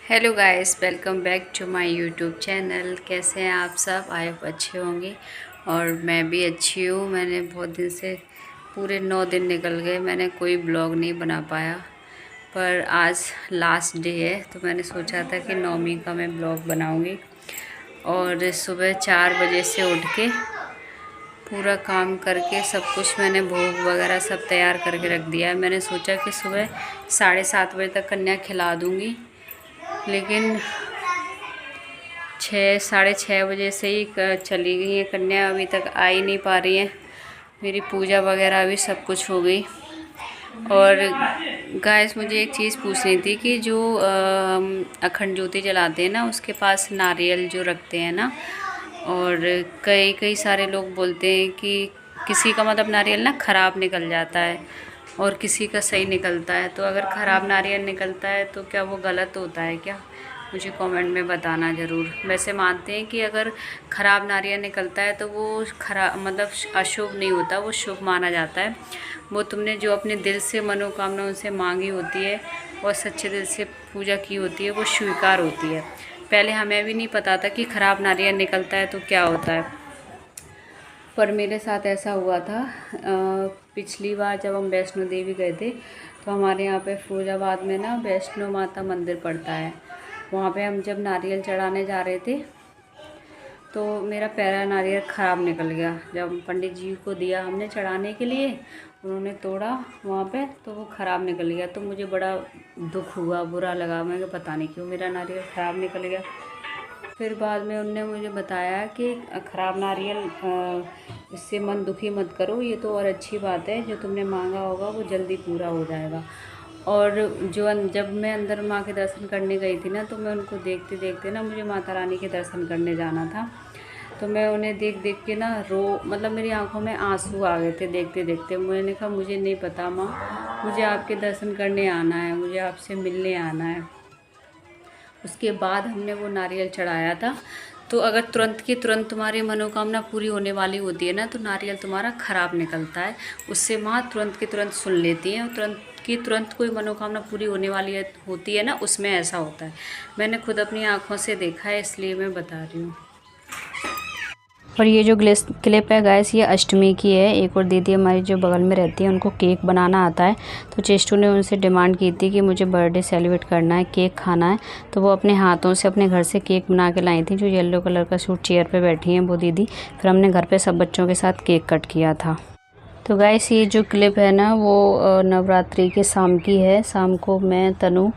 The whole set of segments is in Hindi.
Hello guys, welcome back to my YouTube channel. कैसे हैं आप सब? आई होप अच्छे होंगे और मैं भी अच्छी हूँ। मैंने बहुत दिन से पूरे 9 दिन निकल गए, मैंने कोई ब्लॉग नहीं बना पाया, पर आज लास्ट डे है तो मैंने सोचा था कि 9वीं का मैं ब्लॉग बनाऊँगी। और सुबह 4 बजे से उठ के पूरा काम करके सब कुछ मैंने भोग वगैरह सब तैयार करके रख दिया है। मैंने सोचा कि सुबह 7:30 बजे तक कन्या खिला दूँगी, लेकिन 6-6:30 बजे से ही चली गई है कन्या, अभी तक आ ही नहीं पा रही है। मेरी पूजा वगैरह भी सब कुछ हो गई। और गाइस, मुझे एक चीज़ पूछनी थी कि जो अखंड ज्योति जलाते हैं ना, उसके पास नारियल जो रखते हैं ना, और कई कई सारे लोग बोलते हैं कि किसी का मतलब नारियल ना ख़राब निकल जाता है और किसी का सही निकलता है। तो अगर ख़राब नारियल निकलता है तो क्या वो गलत होता है क्या? मुझे कमेंट में बताना ज़रूर। वैसे मानते हैं कि अगर ख़राब नारियल निकलता है तो वो खराब मतलब अशुभ नहीं होता, वो शुभ माना जाता है। वो तुमने जो अपने दिल से मनोकामना उनसे मांगी होती है और सच्चे दिल से पूजा की होती है, वो स्वीकार होती है। पहले हमें भी नहीं पता था कि ख़राब नारियल निकलता है तो क्या होता है, पर मेरे साथ ऐसा हुआ था। पिछली बार जब हम वैष्णो देवी गए थे तो हमारे यहाँ पे फिरोजाबाद में ना वैष्णो माता मंदिर पड़ता है। वहाँ पे हम जब नारियल चढ़ाने जा रहे थे तो मेरा पहला नारियल ख़राब निकल गया। जब पंडित जी को दिया हमने चढ़ाने के लिए, उन्होंने तोड़ा वहाँ पे तो वो ख़राब निकल गया। तो मुझे बड़ा दुख हुआ, बुरा लगा। मैं पता नहीं क्यों मेरा नारियल ख़राब निकल गया। फिर बाद में उनने मुझे बताया कि ख़राब नारियल इससे मन दुखी मत करो, ये तो और अच्छी बात है, जो तुमने मांगा होगा वो जल्दी पूरा हो जाएगा। और जब मैं अंदर माँ के दर्शन करने गई थी ना, तो मैं उनको देखते देखते ना, मुझे माता रानी के दर्शन करने जाना था, तो मैं उन्हें देख देख के ना मतलब मेरी आंखों में आंसू आ गए थे देखते देखते। मैंने कहा मुझे नहीं पता माँ, मुझे आपके दर्शन करने आना है, मुझे आपसे मिलने आना है। उसके बाद हमने वो नारियल चढ़ाया था। तो अगर तुरंत की तुरंत तुम्हारी मनोकामना पूरी होने वाली होती है ना, तो नारियल तुम्हारा ख़राब निकलता है। उससे माँ तुरंत की तुरंत सुन लेती है, और तुरंत की तुरंत कोई मनोकामना पूरी होने वाली होती है ना, उसमें ऐसा होता है। मैंने खुद अपनी आँखों से देखा है, इसलिए मैं बता रही हूँ। और ये जो क्लिप है गाइस, ये अष्टमी की है। एक और दीदी हमारी जो बगल में रहती है, उनको केक बनाना आता है। तो चेस्टू ने उनसे डिमांड की थी कि मुझे बर्थडे सेलिब्रेट करना है, केक खाना है। तो वो अपने हाथों से अपने घर से केक बना के लाई थी। जो येलो कलर का सूट चेयर पे बैठी हैं वो दीदी, फिर हमने घर पे सब बच्चों के साथ केक कट किया था। तो गाइस, ये जो क्लिप है ना, वो नवरात्रि के शाम की है। शाम को मैं, तनु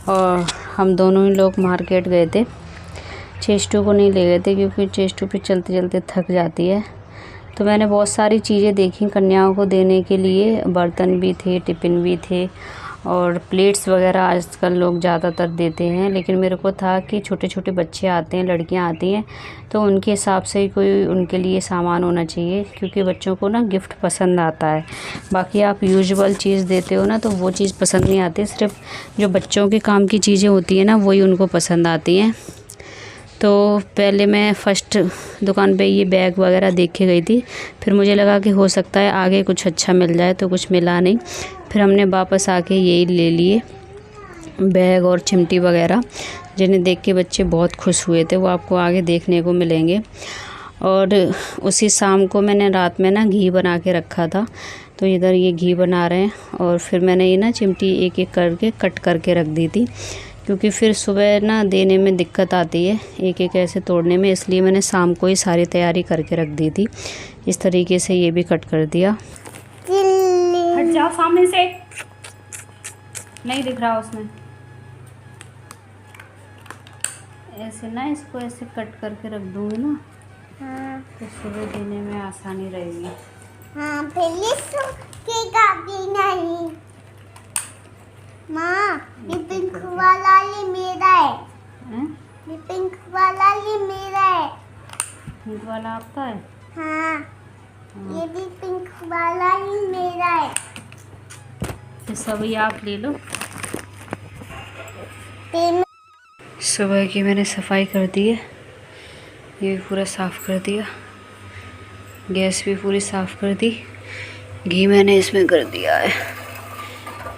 और हम दोनों ही लोग मार्केट गए थे। चेस्टू को नहीं ले गए थे क्योंकि चेस्टू पे चलते चलते थक जाती है। तो मैंने बहुत सारी चीज़ें देखी कन्याओं को देने के लिए। बर्तन भी थे, टिफ़िन भी थे, और प्लेट्स वगैरह आजकल लोग ज़्यादातर देते हैं। लेकिन मेरे को था कि छोटे छोटे बच्चे आते हैं, लड़कियां आती हैं, तो उनके हिसाब से ही कोई उनके लिए सामान होना चाहिए, क्योंकि बच्चों को ना गिफ्ट पसंद आता है। बाकी आप यूजुअल चीज़ देते हो ना, तो वो चीज़ पसंद नहीं आती। सिर्फ जो बच्चों के काम की चीज़ें होती हैं ना, वही उनको पसंद आती हैं। तो पहले मैं फ़र्स्ट दुकान पे ये बैग वगैरह देख के गई थी। फिर मुझे लगा कि हो सकता है आगे कुछ अच्छा मिल जाए, तो कुछ मिला नहीं। फिर हमने वापस आके यही ले लिए, बैग और चिमटी वगैरह, जिन्हें देख के बच्चे बहुत खुश हुए थे। वो आपको आगे देखने को मिलेंगे। और उसी शाम को मैंने रात में ना घी बना के रखा था, तो इधर ये घी बना रहे हैं। और फिर मैंने ये ना चिमटी एक एक करके कट करके रख दी थी, क्योंकि फिर सुबह ना देने में दिक्कत आती है एक एक ऐसे तोड़ने में, इसलिए मैंने शाम को ही सारी तैयारी करके रख दी थी। इस तरीके से ये भी कट कर दिया। हट जाओ सामने से, नहीं दिख रहा उसमें। ऐसे ना इसको ऐसे कट करके रख दूंगी ना, हाँ तो सुबह देने में आसानी रहेगी। हाँ, पहले के गाड़ी नहीं माँ, ये पिंक वाला ये मेरा है। ये पिंक वाला ये मेरा है। पिंक वाला आपका है? हाँ, ये भी पिंक वाला ही मेरा है। तो सभी आप ले लो। ते सुबह की मैंने सफाई कर दी है, ये भी पूरा साफ़ कर दिया, गैस भी पूरी साफ़ कर दी। घी मैंने इसमें कर दिया है,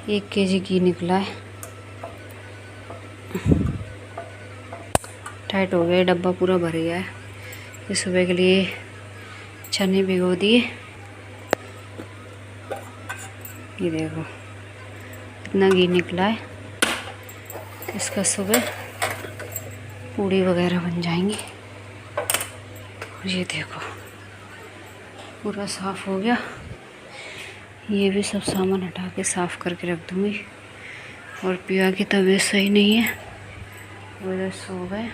1 kg घी निकला है। टाइट हो गया, डब्बा पूरा भर गया है। ये सुबह के लिए चने भिगो दिए। ये देखो इतना घी निकला है, इसका सुबह पूड़ी वगैरह बन जाएंगी। और ये देखो पूरा साफ़ हो गया। ये भी सब सामान हटा के साफ़ करके रख दूँगी। और पिया की तबीयत सही नहीं है, वो इधर सो गए।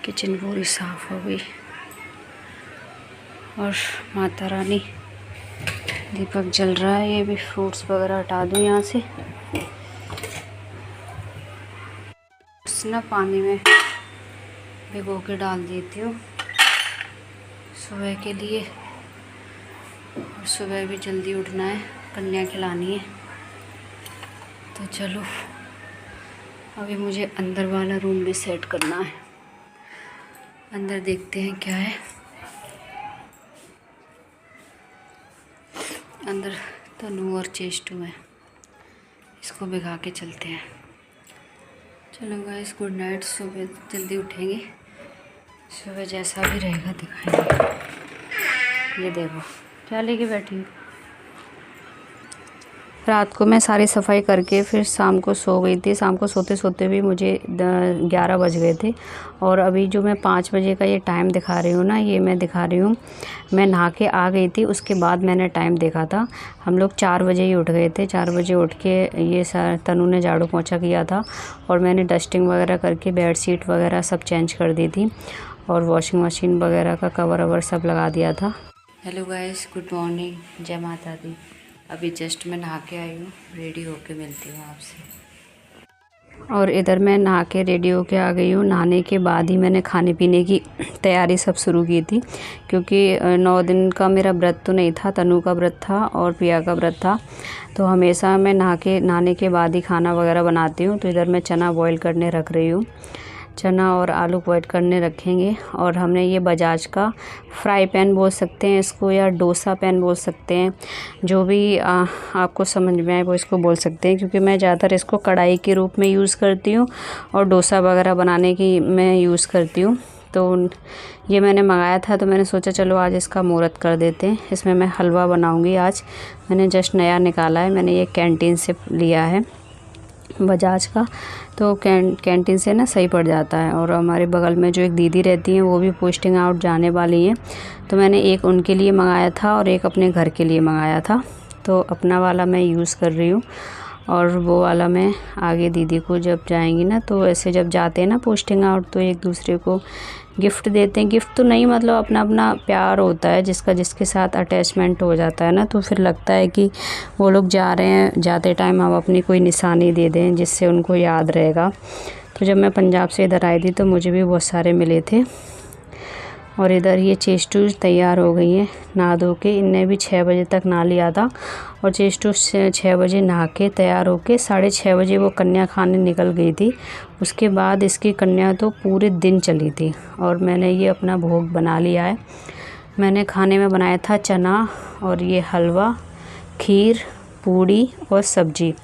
किचन पूरी साफ़ हो गई। और माता रानी दीपक जल रहा है। ये भी फ्रूट्स वगैरह हटा दूँ यहाँ से। ना पानी में भिगो के डाल देती हूँ सुबह के लिए। और सुबह भी जल्दी उठना है, कन्या खिलानी है। तो चलो अभी मुझे अंदर वाला रूम भी सेट करना है। अंदर देखते हैं क्या है। अंदर तनु और चेष्टू है, इसको भिगा के चलते हैं। चलो गाइस गुड नाइट। सुबह जल्दी उठेंगे, सुबह जैसा भी रहेगा दिखाएंगे। ये देखो क्या लेके बैठी हूँ। रात को मैं सारी सफाई करके फिर शाम को सो गई थी। शाम को सोते सोते भी मुझे 11 बज गए थे। और अभी जो मैं 5 बजे का ये टाइम दिखा रही हूँ ना, ये मैं दिखा रही हूँ मैं नहा के आ गई थी, उसके बाद मैंने टाइम देखा था। हम लोग 4 बजे ही उठ गए थे। 4 बजे उठ के ये तनु ने झाड़ू पोंछा किया था और मैंने डस्टिंग वगैरह करके बेडशीट वगैरह सब चेंज कर दी थी और वॉशिंग मशीन वगैरह का कवर ववर सब लगा दिया था। हेलो गाइस, गुड मॉर्निंग, जय माता दी। अभी जस्ट मैं नहा के आई हूँ, रेडी होके मिलती हूँ आपसे। और इधर मैं नहा के रेडी होके आ गई हूँ। नहाने के बाद ही मैंने खाने पीने की तैयारी सब शुरू की थी, क्योंकि 9 दिन का मेरा व्रत तो नहीं था, तनु का व्रत था और पिया का व्रत था। तो हमेशा मैं नहाने के बाद ही खाना वगैरह बनाती हूँ। तो इधर मैं चना बॉईल करने रख रही हूँ। चना और आलू बॉईल करने रखेंगे। और हमने ये बजाज का फ्राई पैन बोल सकते हैं इसको, या डोसा पैन बोल सकते हैं, जो भी आपको समझ में आए वो इसको बोल सकते हैं। क्योंकि मैं ज़्यादातर इसको कढ़ाई के रूप में यूज़ करती हूँ और डोसा वगैरह बनाने की मैं यूज़ करती हूँ। तो ये मैंने मंगाया था, तो मैंने सोचा चलो आज इसका मुहूर्त कर देते हैं। इसमें मैं हलवा बनाऊँगी आज। मैंने जस्ट नया निकाला है, मैंने ये कैंटीन से लिया है बजाज का। तो कैंटीन से ना सही पड़ जाता है। और हमारे बगल में जो एक दीदी रहती हैं वो भी पोस्टिंग आउट जाने वाली हैं, तो मैंने एक उनके लिए मंगाया था और एक अपने घर के लिए मंगाया था। तो अपना वाला मैं यूज़ कर रही हूँ और वो वाला मैं आगे दीदी को जब जाएंगी ना, तो ऐसे जब जाते हैं ना पोस्टिंग आउट, तो एक दूसरे को गिफ्ट देते हैं। गिफ्ट तो नहीं, मतलब अपना अपना प्यार होता है, जिसका जिसके साथ अटैचमेंट हो जाता है ना, तो फिर लगता है कि वो लोग जा रहे हैं, जाते टाइम हम अपनी कोई निशानी दे दें जिससे उनको याद रहेगा। तो जब मैं पंजाब से इधर आई थी तो मुझे भी बहुत सारे मिले थे। और इधर ये चेष्टू तैयार हो गई हैं नहा धो के। इनने भी 6 बजे तक नहा लिया था और चेष्टू 6 बजे नहा के तैयार होके 6:30 बजे वो कन्या खाने निकल गई थी। उसके बाद इसकी कन्या तो पूरे दिन चली थी। और मैंने ये अपना भोग बना लिया है। मैंने खाने में बनाया था चना और ये हलवा, खीर, पूड़ी और सब्जी।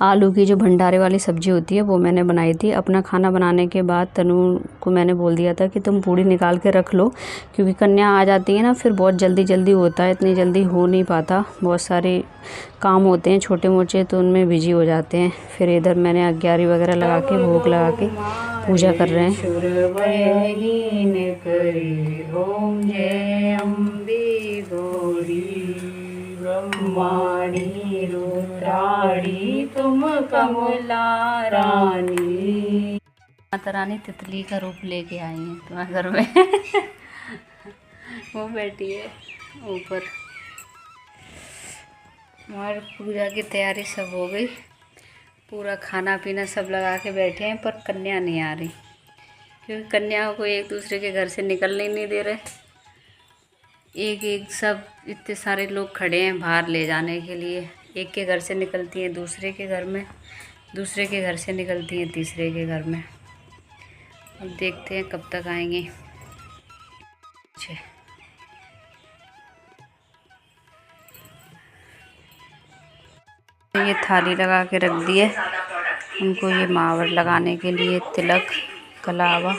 आलू की जो भंडारे वाली सब्ज़ी होती है वो मैंने बनाई थी। अपना खाना बनाने के बाद तनु को मैंने बोल दिया था कि तुम पूड़ी निकाल के रख लो, क्योंकि कन्या आ जाती है ना, फिर बहुत जल्दी जल्दी होता है, इतनी जल्दी हो नहीं पाता, बहुत सारे काम होते हैं छोटे मोटे, तो उनमें बिजी हो जाते हैं। फिर इधर मैंने अग्यारी वगैरह लगा के भोग लगा के पूजा कर रहे हैं। ब्रह्माणी रुद्राणी तुम कमला रानी। माता रानी तितली का रूप लेके आई है तुम्हारे घर में। वो बैठी है ऊपर। हमारी पूजा की तैयारी सब हो गई, पूरा खाना पीना सब लगा के बैठे हैं, पर कन्या नहीं आ रही, क्योंकि कन्याओं को एक दूसरे के घर से निकलने नहीं दे रहे। एक एक सब इतने सारे लोग खड़े हैं बाहर ले जाने के लिए। एक के घर से निकलती हैं दूसरे के घर में, दूसरे के घर से निकलती हैं तीसरे के घर में। अब देखते हैं कब तक आएंगे। मैंने ये थाली लगा के रख दी है उनको, ये महावर लगाने के लिए, तिलक, कलावा,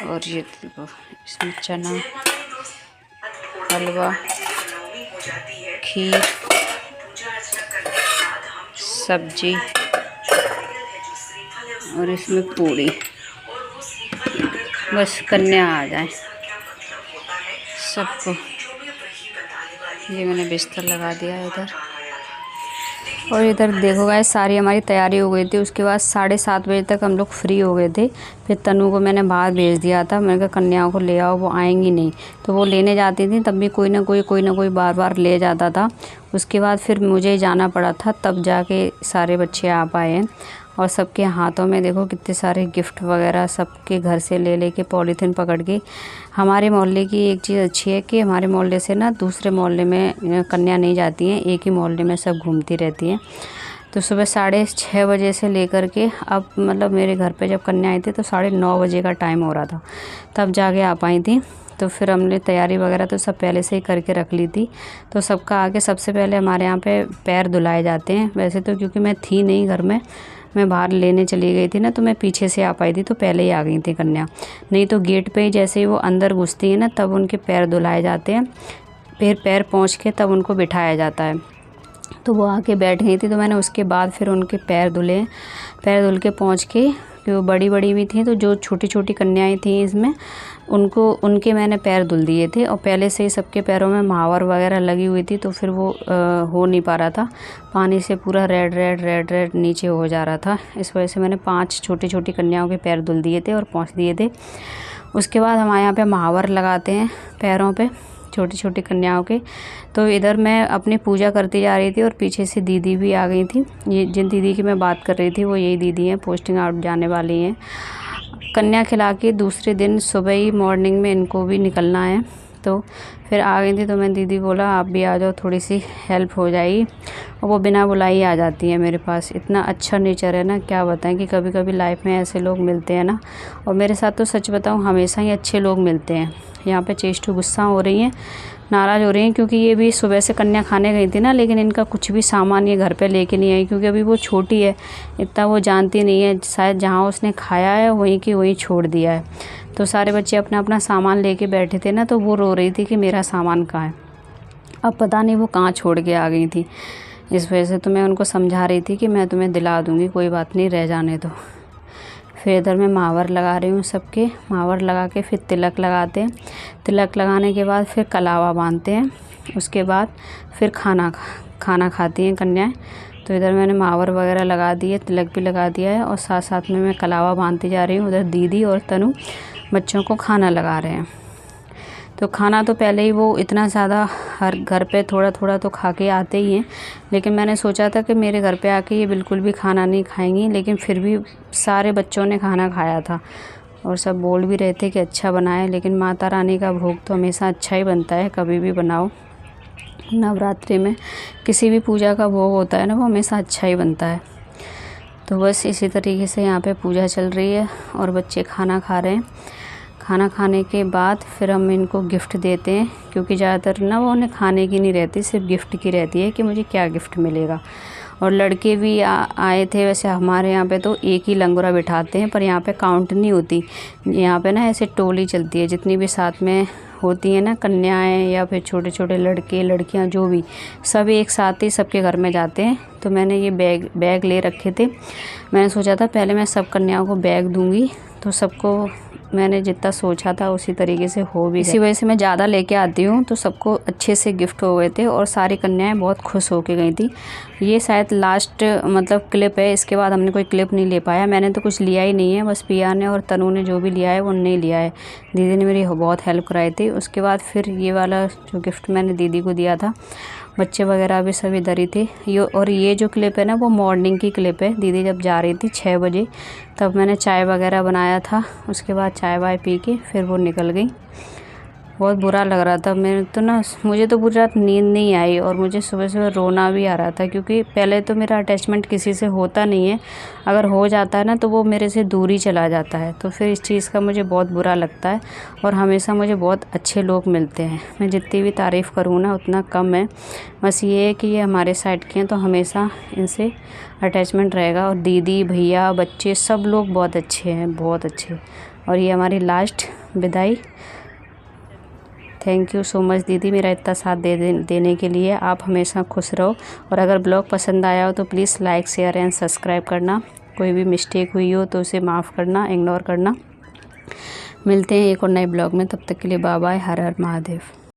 और ये देखो इसमें चना, हलवा, खीर, सब्जी और इसमें पूरी। बस कन्या आ जाए सबको। ये मैंने बिस्तर लगा दिया है इधर। और इधर देखो गाइस, सारी हमारी तैयारी हो गई थी। उसके बाद 7:30 बजे तक हम लोग फ्री हो गए थे। फिर तनु को मैंने बाहर भेज दिया था। मैंने कहा कन्याओं को ले आओ, वो आएंगी नहीं। तो वो लेने जाती थी, तब भी कोई ना कोई बार बार ले जाता था। उसके बाद फिर मुझे जाना पड़ा था, तब जाके सारे बच्चे आ पाए हैं। और सबके हाथों में देखो कितने सारे गिफ्ट वगैरह, सबके घर से ले लेके पॉलीथीन पकड़ के। हमारे मोहल्ले की एक चीज़ अच्छी है कि हमारे मोहल्ले से ना दूसरे मोहल्ले में कन्या नहीं जाती हैं, एक ही मोहल्ले में सब घूमती रहती हैं। तो सुबह 6:30 बजे से लेकर के अब मतलब मेरे घर पे जब कन्या आई थी तो 9:30 बजे का टाइम हो रहा था, तब जाके आ पाई थी। तो फिर हमने तैयारी वगैरह तो सब पहले से ही करके रख ली थी। तो सबका आगे सबसे पहले हमारे यहाँ पे पैर धुलाए जाते हैं। वैसे तो क्योंकि मैं थी नहीं घर में, मैं बाहर लेने चली गई थी ना, तो मैं पीछे से आ पाई थी, तो पहले ही आ गई थी कन्या। नहीं तो गेट पे ही जैसे ही वो अंदर घुसती है ना, तब उनके पैर धुलाए जाते हैं। फिर पैर पहुँच के तब उनको बिठाया जाता है। तो वो आके बैठ गई थी, तो मैंने उसके बाद फिर उनके पैर धुले। पैर धुल के पहुँच के, कि वो बड़ी बड़ी भी थी, तो जो छोटी छोटी कन्याएँ थी इसमें, उनके मैंने पैर धुल दिए थे। और पहले से ही सबके पैरों में महावर वगैरह लगी हुई थी, तो फिर वो हो नहीं पा रहा था, पानी से पूरा रेड नीचे हो जा रहा था। इस वजह से मैंने 5 छोटी छोटी कन्याओं के पैर धुल दिए थे और पोंछ दिए थे। उसके बाद हमारे यहाँ पे महावर लगाते हैं पैरों पे, छोटी छोटी कन्याओं के। तो इधर मैं अपनी पूजा करती जा रही थी और पीछे से दीदी भी आ गई थी। ये जिन दीदी की मैं बात कर रही थी वो यही दीदी हैं, पोस्टिंग आउट जाने वाली हैं। कन्या खिला के दूसरे दिन सुबह ही मॉर्निंग में इनको भी निकलना है, तो फिर आ गई थी। तो मैं दीदी बोला आप भी आ जाओ, थोड़ी सी हेल्प हो जाएगी। और वो बिना बुलाई आ जाती है मेरे पास। इतना अच्छा नेचर है ना, क्या बताएं कि कभी कभी लाइफ में ऐसे लोग मिलते हैं ना। और मेरे साथ तो सच बताऊं हमेशा ही अच्छे लोग मिलते हैं। यहाँ पे चेष्टू गुस्सा हो रही हैं, नाराज़ हो रही हैं, क्योंकि ये भी सुबह से कन्या खाने गई थी ना, लेकिन इनका कुछ भी सामान ये घर पे लेके नहीं आई, क्योंकि अभी वो छोटी है, इतना वो जानती नहीं है। शायद जहाँ उसने खाया है वहीं की वहीं छोड़ दिया है। तो सारे बच्चे अपना अपना सामान लेके बैठे थे ना, तो वो रो रही थी कि मेरा सामान कहाँ है। अब पता नहीं वो कहाँ छोड़ के आ गई थी। इस वजह से तो मैं उनको समझा रही थी कि मैं तुम्हें दिला दूँगी, कोई बात नहीं, रह जाने दो। फिर इधर मैं महावर लगा रही हूँ सबके। महावर लगा के फिर तिलक लगाते हैं। तिलक लगाने के बाद फिर कलावा बांधते हैं। उसके बाद फिर खाना खाती हैं कन्याएं। तो इधर मैंने महावर वगैरह लगा दिए, तिलक भी लगा दिया है, और साथ साथ में मैं कलावा बांधती जा रही हूँ। उधर दीदी और तनु बच्चों को खाना लगा रहे हैं। तो खाना तो पहले ही वो इतना ज़्यादा हर घर पे थोड़ा थोड़ा तो खा के आते ही हैं, लेकिन मैंने सोचा था कि मेरे घर पे आके ये बिल्कुल भी खाना नहीं खाएंगी, लेकिन फिर भी सारे बच्चों ने खाना खाया था और सब बोल भी रहे थे कि अच्छा बना है। लेकिन माता रानी का भोग तो हमेशा अच्छा ही बनता है, कभी भी बनाओ। नवरात्रि में किसी भी पूजा का भोग होता है ना, वो हमेशा अच्छा ही बनता है। तो बस इसी तरीके से यहाँ पे पूजा चल रही है और बच्चे खाना खा रहे हैं। खाना खाने के बाद फिर हम इनको गिफ्ट देते हैं, क्योंकि ज़्यादातर ना वो उन्हें खाने की नहीं रहती, सिर्फ गिफ्ट की रहती है कि मुझे क्या गिफ्ट मिलेगा। और लड़के भी आए थे। वैसे हमारे यहाँ पे तो एक ही लंगूरा बिठाते हैं, पर यहाँ पे काउंट नहीं होती। यहाँ पे ना ऐसे टोली चलती है, जितनी भी साथ में होती है ना कन्याएं या फिर छोटे छोटे लड़के लड़कियाँ, जो भी सब एक साथ ही सबके घर में जाते हैं। तो मैंने ये बैग ले रखे थे। मैंने सोचा था पहले मैं सब कन्याओं को बैग दूँगी, तो सबको मैंने जितना सोचा था उसी तरीके से हो भी। इसी वजह से मैं ज़्यादा लेके आती हूँ, तो सबको अच्छे से गिफ्ट हो गए थे और सारी कन्याएं बहुत खुश होके गई थी। ये शायद लास्ट मतलब क्लिप है, इसके बाद हमने कोई क्लिप नहीं ले पाया। मैंने तो कुछ लिया ही नहीं है, बस पिया ने और तनु ने जो भी लिया है वो नहीं लिया है। दीदी ने मेरी बहुत हेल्प कराई थी। उसके बाद फिर ये वाला जो गिफ्ट मैंने दीदी को दिया था, बच्चे वगैरह भी सब इधर ही थे। ये जो क्लिप है ना, वो मॉर्निंग की क्लिप है। दीदी जब जा रही थी 6 बजे, तब मैंने चाय वगैरह बनाया था। उसके बाद चाय वाय पी के फिर वो निकल गई। बहुत बुरा लग रहा था। मेरे तो ना, मुझे तो पूरी रात नींद नहीं आई और मुझे सुबह सुबह रोना भी आ रहा था, क्योंकि पहले तो मेरा अटैचमेंट किसी से होता नहीं है, अगर हो जाता है ना तो वो मेरे से दूर ही चला जाता है। तो फिर इस चीज़ का मुझे बहुत बुरा लगता है और हमेशा मुझे बहुत अच्छे लोग मिलते हैं। मैं जितनी भी तारीफ़ करूँ ना उतना कम है। बस ये है कि ये हमारे साइड के हैं तो हमेशा इनसे अटैचमेंट रहेगा। और दीदी, भैया, बच्चे सब लोग बहुत अच्छे हैं, बहुत अच्छे। और ये हमारी लास्ट विदाई। थैंक यू सो मच दीदी, मेरा इतना साथ देने के लिए। आप हमेशा खुश रहो। और अगर ब्लॉग पसंद आया हो तो please like, share and subscribe करना। कोई भी मिस्टेक हुई हो तो उसे माफ़ करना, इग्नोर करना। मिलते हैं एक और नए ब्लॉग में, तब तक के लिए बाय बाय। हर हर महादेव।